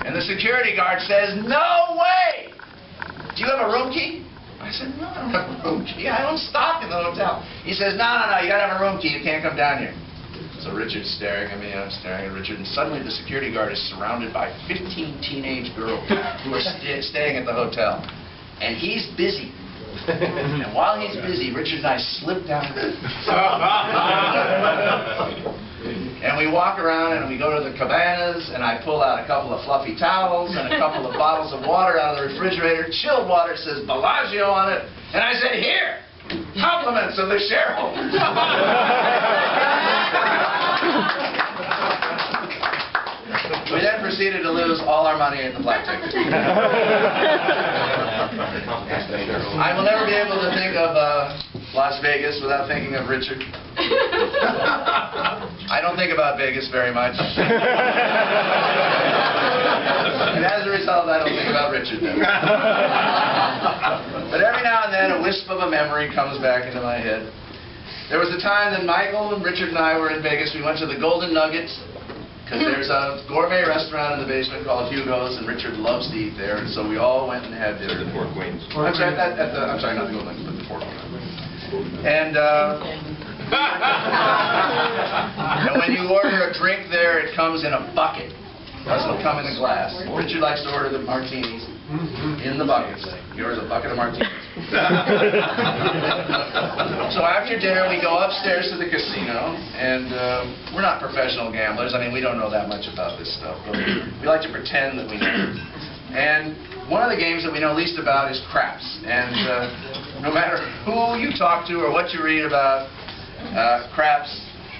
And the security guard says, "No way! Do you have a room key?" I said, "No, I don't have a room key. I don't stock in the hotel." He says, "No, you gotta have a room key. You can't come down here." So Richard's staring at me, and I'm staring at Richard, and suddenly the security guard is surrounded by 15 teenage girls who are staying at the hotel. And he's busy. And while he's busy, Richard and I slip down. And we walk around and we go to the cabanas, and I pull out a couple of fluffy towels and a couple of bottles of water out of the refrigerator. Chilled water, says Bellagio on it. And I said, "Here, compliments of the shareholders." We then proceeded to lose all our money at the blackjack. I will never be able to think of Las Vegas without thinking of Richard. I don't think about Vegas very much. And as a result, I don't think about Richard then. But every now and then, a wisp of a memory comes back into my head. There was a time that Michael and Richard and I were in Vegas. We went to the Golden Nugget, because there's a gourmet restaurant in the basement called Hugo's, and Richard loves to eat there, and so we all went and had dinner. The Four Queens. I'm sorry, not the Golden Nugget, but the Four Queens. And when you order a drink there, it comes in a bucket. It doesn't come in a glass. Richard likes to order the martinis in the buckets. He orders a bucket of martinis. So after dinner, we go upstairs to the casino, and we're not professional gamblers. I mean, we don't know that much about this stuff, but we like to pretend that we know. And one of the games that we know least about is craps. And no matter who you talk to or what you read about, craps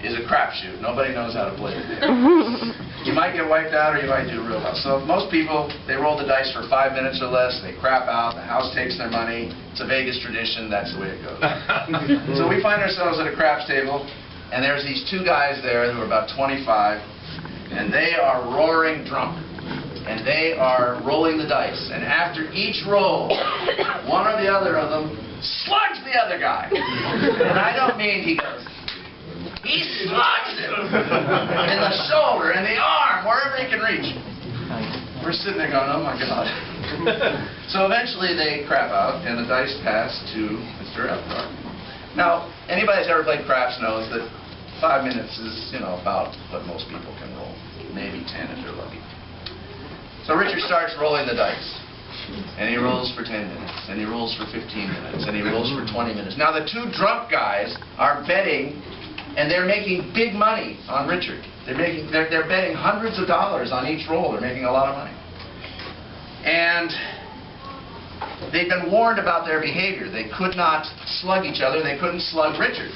is a crapshoot. Nobody knows how to play the game. You might get wiped out or you might do real well. So most people, they roll the dice for 5 minutes or less, they crap out, the house takes their money. It's a Vegas tradition, that's the way it goes. So we find ourselves at a craps table, and there's these two guys there who are about 25, and they are roaring drunk. And they are rolling the dice. And after each roll, one or the other of them slugs the other guy. And I don't mean he goes. He slugs him in the shoulder, in the arm, wherever he can reach. We're sitting there going, "Oh my God." So eventually they crap out, and the dice pass to Mr. Epcar. Now, anybody who's ever played craps knows that 5 minutes is, about what most people can roll. Maybe 10 if they're lucky. So Richard starts rolling the dice. And he rolls for 10 minutes, and he rolls for 15 minutes, and he rolls for 20 minutes. Now the two drunk guys are betting, and they're making big money on Richard. They're betting hundreds of dollars on each roll. They're making a lot of money. And they've been warned about their behavior. They could not slug each other. They couldn't slug Richard.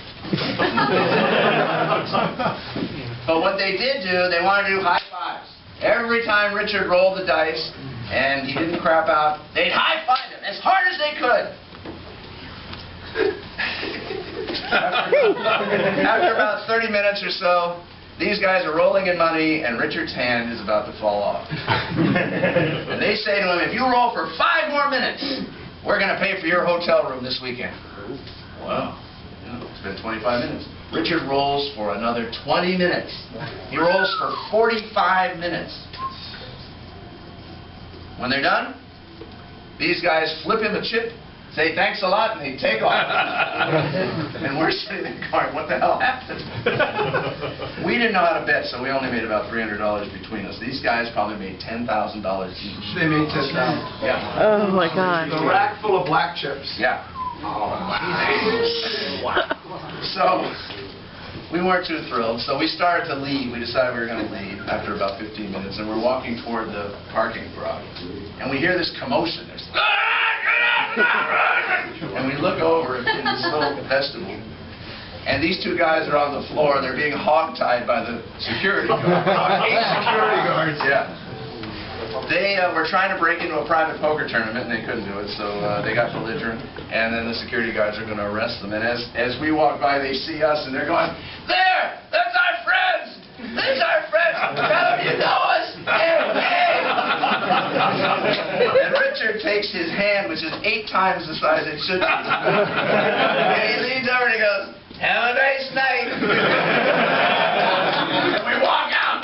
But what they did do, they wanted to do high fives. Every time Richard rolled the dice and he didn't crap out, they'd high-five him as hard as they could. After about 30 minutes or so, these guys are rolling in money, and Richard's hand is about to fall off. And they say to him, "If you roll for 5 more minutes, we're going to pay for your hotel room this weekend." Wow. It's been 25 minutes. Richard rolls for another 20 minutes. He rolls for 45 minutes. When they're done, these guys flip him a chip, say thanks a lot, and they take off. And we're sitting there going, what the hell happened? We didn't know how to bet, so we only made about $300 between us. These guys probably made $10,000 each. They made $10,000. Yeah. Oh my God. A rack full of black chips. Yeah. Oh, Wow. So we weren't too thrilled, so we started to leave. We decided we were going to leave after about 15 minutes, and we're walking toward the parking garage. And we hear this commotion. There's and we look over in this little vestibule, and these two guys are on the floor. They're being hogtied by the security guards. 8 security guards. Yeah. They were trying to break into a private poker tournament, and they couldn't do it, so they got belligerent, and then the security guards are going to arrest them. And as we walk by, they see us, and they're going, "There! That's our friends! These are our friends! Tell them you know us! Hey, And Richard takes his hand, which is 8 times the size it should be, and he leans over and he goes, "Have a nice night!" And we walk out!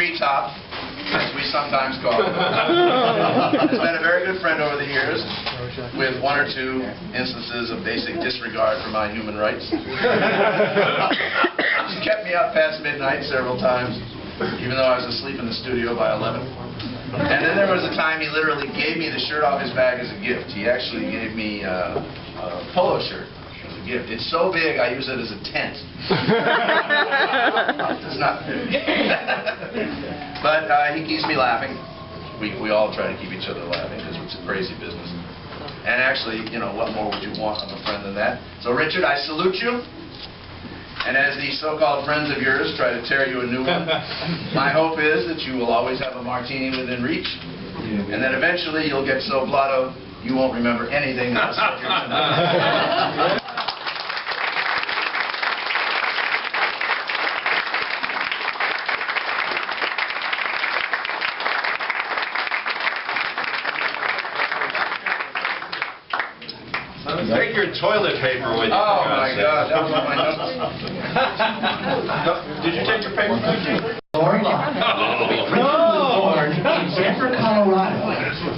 treetop, as we sometimes call him. He's been a very good friend over the years, with one or two instances of basic disregard for my human rights. He's kept me up past midnight several times, even though I was asleep in the studio by 11. And then there was a time he literally gave me the shirt off his back as a gift. He actually gave me a polo shirt as a gift. It's so big, I use it as a tent. It's not big. But he keeps me laughing. We all try to keep each other laughing because it's a crazy business. And actually, you know, what more would you want of a friend than that? So, Richard, I salute you. And as these so-called friends of yours try to tear you a new one, my hope is that you will always have a martini within reach, and that eventually you'll get so blotto you won't remember anything that's said here tonight. Take your toilet paper with you. Oh my God, that was on my notes. Did you take your paper back? Richard was born in Denver, Colorado.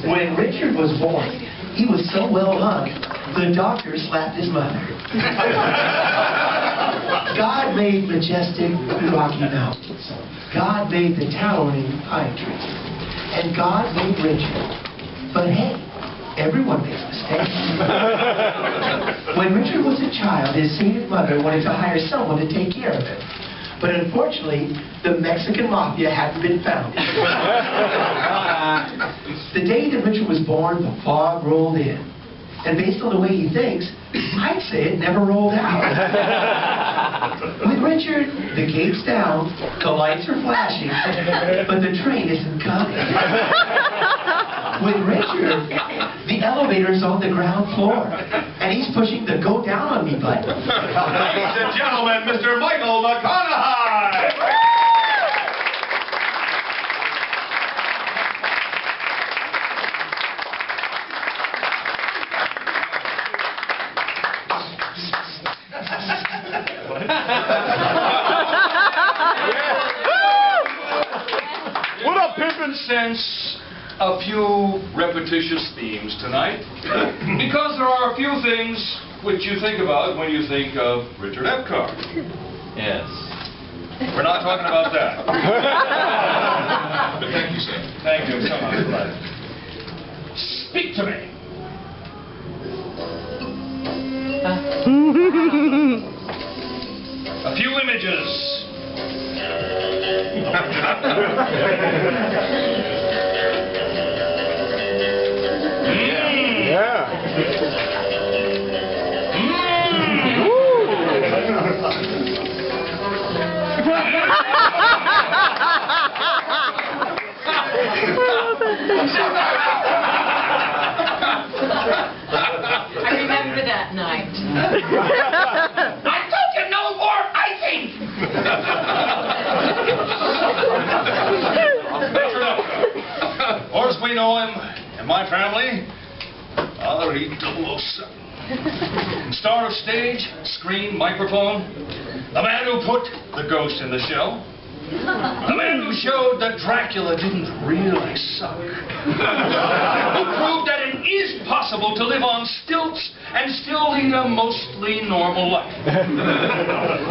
When Richard was born, he was so well hung, the doctor slapped his mother. God made majestic Rocky Mountains. God made the towering pine trees. And God made Richard. But hey, everyone makes mistakes. When Richard was a child, his sainted mother wanted to hire someone to take care of him. But unfortunately, the Mexican mafia hadn't been found. The day that Richard was born, the fog rolled in. And based on the way he thinks, I'd say it never rolled out. With Richard, the gate's down, the lights are flashing, but the train isn't coming. With Richard, the elevator's on the ground floor, and he's pushing the go down on me button. Ladies and gentlemen, Mr. Michael McConaughey! What a pimpin' sense a few repetitious themes tonight, because there are a few things which you think about when you think of Richard Epcar. Yes. We're not talking about that. But thank you, sir. Thank you. Come on, right. Speak to me. A few images. I remember that night. I told you no more icing! Or as we know him in my family, I'll read 007. Star of stage, screen, microphone, the man who put the ghost in the shell, the man who showed that Dracula didn't really suck, who proved that it is possible to live on stilts and still lead a mostly normal life,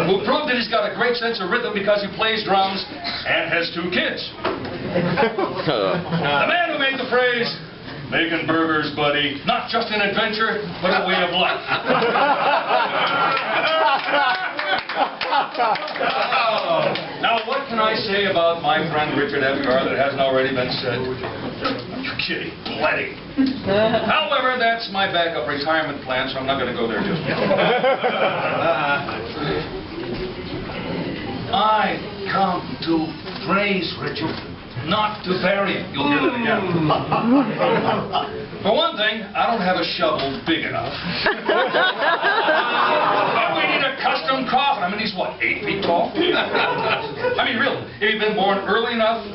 who proved that he's got a great sense of rhythm because he plays drums and has 2 kids, the man who made the phrase, "Making burgers, buddy, not just an adventure, but a way of life." Now, what can I say about my friend Richard Epcar that hasn't already been said? You're kidding. Plenty. However, that's my backup retirement plan, so I'm not going to go there just yet. I come to praise Richard, not to bury him. You'll hear that again. For one thing, I don't have a shovel big enough. And we need a custom coffin. I mean, he's what, 8 feet tall? I mean, really, if he'd been born early enough,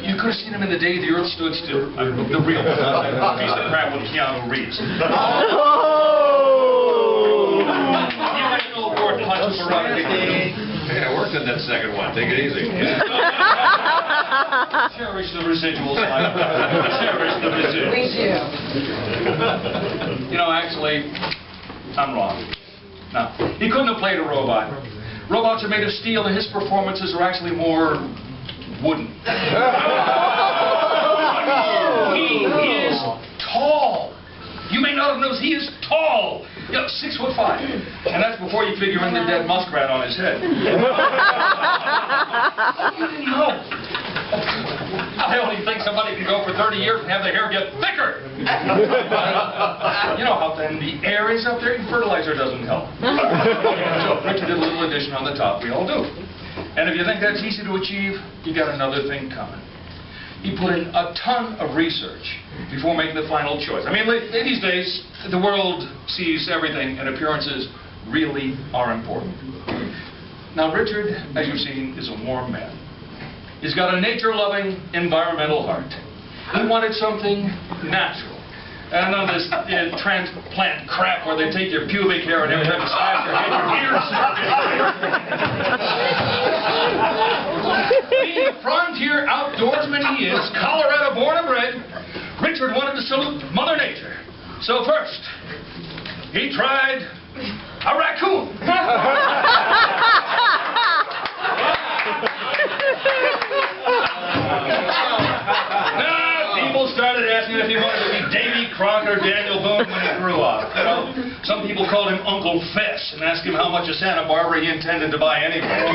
you could have seen him in the day the earth stood still. I mean, the real one, not that piece of crap with Keanu Reeves. You ain't no board punch for running. Hey, I worked in that second one. Take it easy. Cherish the residuals, Mike. Cherish the residuals. We do. You know, actually, I'm wrong. No, he couldn't have played a robot. Robots are made of steel, and his performances are actually more wooden. He is tall. You may not have noticed, he is tall. You know, 6'5". And that's before you figure in the dead muskrat on his head. No. I only think somebody can go for 30 years and have their hair get thicker. You know how thin the air is up there? Fertilizer doesn't help. So Richard did a little addition on the top. We all do. And if you think that's easy to achieve, you got another thing coming. He put in a ton of research before making the final choice. I mean, these days, the world sees everything, and appearances really are important. Now, Richard, as you've seen, is a warm man. He's got a nature-loving, environmental heart. He wanted something natural. And none of this transplant crap where they take your pubic hair and every time you slash your head, your ears start Being a frontier outdoorsman he is, Colorado born and bred, Richard wanted to salute Mother Nature. So first, he tried a raccoon. People started asking if he wanted to be Davy Crockett or Daniel Boone when he grew up. You know, some people called him Uncle Fess and asked him how much of Santa Barbara he intended to buy anyway.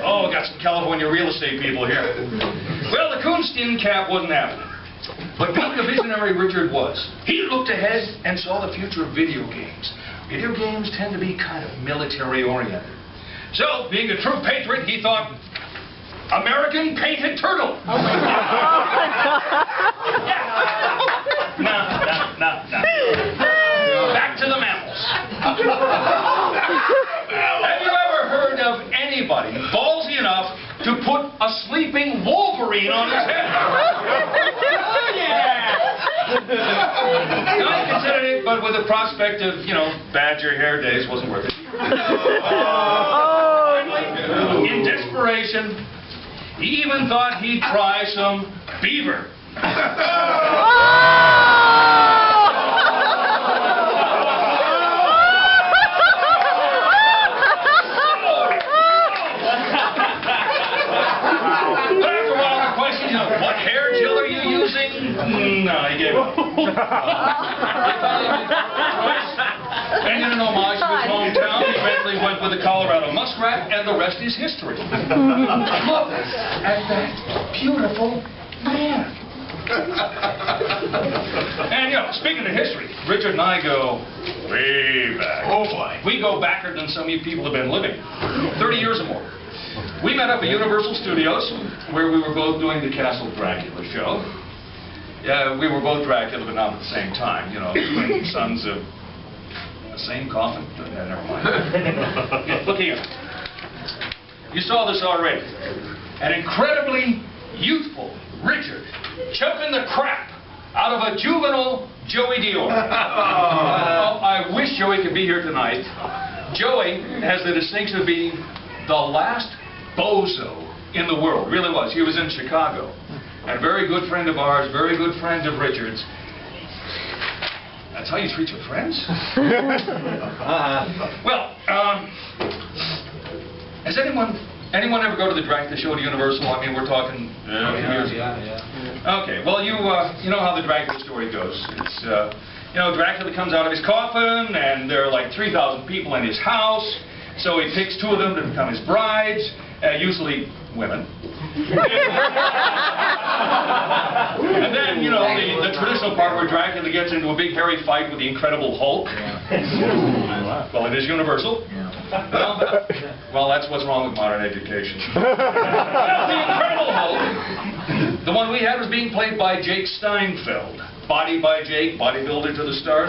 Oh, got some California real estate people here. Well, the coonskin cap wasn't happening. But being the visionary Richard was, he looked ahead and saw the future of video games. Video games tend to be kind of military-oriented. So, being a true patriot, he thought, American painted turtle. Oh my God. No. Back to the mammals. Have you ever heard of anybody ballsy enough to put a sleeping Wolverine on his head? Oh, yeah. No, I considered it, but with the prospect of, you know, badger hair days wasn't worth it. In desperation, he even thought he'd try some beaver. But after a while, the question, you know, what hair gel are you using? No, he gave up. And in an homage to his hometown, he eventually went with the Colorado muskrat, and the rest is history. Look at that beautiful man. And, you know, speaking of history, Richard and I go way back. Oh, boy. We go backer than some of you people have been living. 30 years or more. We met up at Universal Studios, where we were both doing the Castle Dracula show. Yeah, we were both Dracula, but not at the same time. You know, twin sons of the same coffin. Never mind. Look here. You saw this already. An incredibly youthful Richard choking the crap out of a juvenile Joey Dior. I wish Joey could be here tonight. Joey has the distinction of being the last bozo in the world. Really was. He was in Chicago. And a very good friend of ours, very good friend of Richard's. That's how you treat your friends? Well, has anyone ever go to the Dracula show at Universal? I mean, we're talking years ago. Yeah. Okay, well, you know how the Dracula story goes. It's, you know, Dracula comes out of his coffin, and there are like 3,000 people in his house, so he picks 2 of them to become his brides, usually women. And then, you know, the traditional part where Dracula gets into a big hairy fight with the Incredible Hulk. Well, it is Universal. Well, that's what's wrong with modern education. Well, the Incredible Hulk, the one we had was being played by Jake Steinfeld. Body by Jake, bodybuilder to the stars.